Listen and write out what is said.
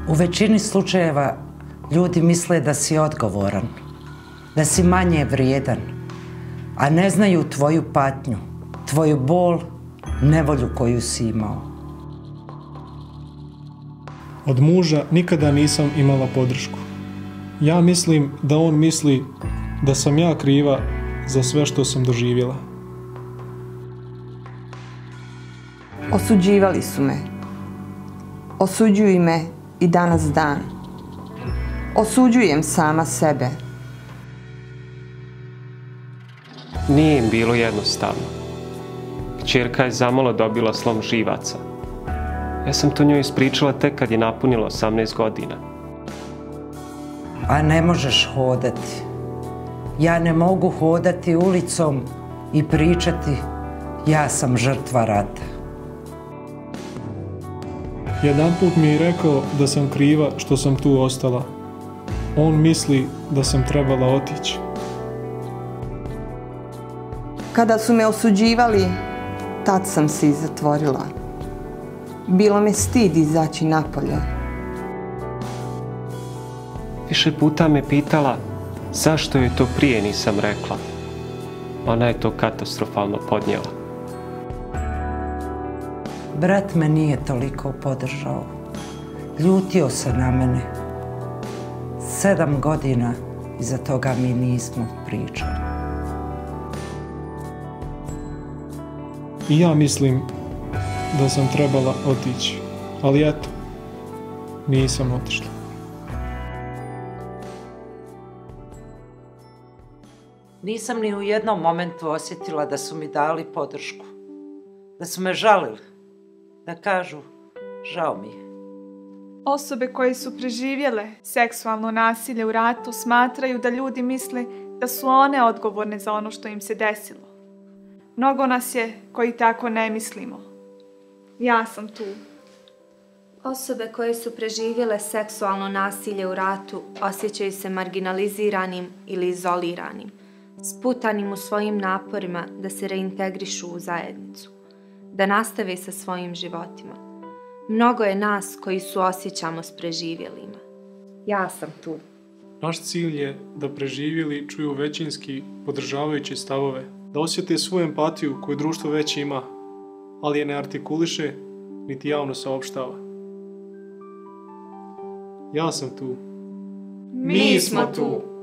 U većini slučajeva ljudi misle da si odgovoran, da si manje vrijedan, a ne znaju tvoju patnju, tvoju bol, nevolju koju si imao. Od muža nikada nisam imala podršku. Ja mislim da on misli da sam ja kriva za sve što sam doživjela. Osuđivali su me. Osuđuju me i danas dan. Osuđujem sama sebe. Nije im bilo jednostavno. Kćerka je zamalo dobila slom živaca. Ja sam to njoj ispričala tek kad je napunila 18 godina. A ne možeš hodati. Ja ne mogu hodati ulicom i pričati ja sam žrtva rata. Jedanput mi je rekao da sam kriva što sam tu ostala. On misli da sam trebala otići. Kada su me osuđivali, tad sam se i zatvorila. Bilo me stid izaći napolje. Više puta me pitala zašto joj to prije nisam rekla. Ona je to katastrofalno podnijela. Brat me nije toliko podržao. Ljutio se na mene. 7 godina iza toga mi nismo pričali. I ja mislim da sam trebala otići. Ali eto, nisam otišla. Nisam ni u jednom momentu osjetila da su mi dali podršku. Da su me žalili. Da kažu, žao mi je. Osobe koje su preživjele seksualno nasilje u ratu smatraju da ljudi misle da su one odgovorne za ono što im se desilo. Mnogo nas je koji tako ne mislimo. Ja sam tu. Osobe koje su preživjele seksualno nasilje u ratu osjećaju se marginaliziranim ili izoliranim, sputanim u svojim naporima da se reintegrišu u zajednicu, da nastave sa svojim životima. Mnogo je nas koji suosjećamo s preživjelima. Ja sam tu. Naš cilj je da preživjeli čuju većinski podržavajući stavove, da osjete svoju empatiju koju društvo već ima, ali je ne artikuliše niti javno saopštava. Ja sam tu. Mi smo tu.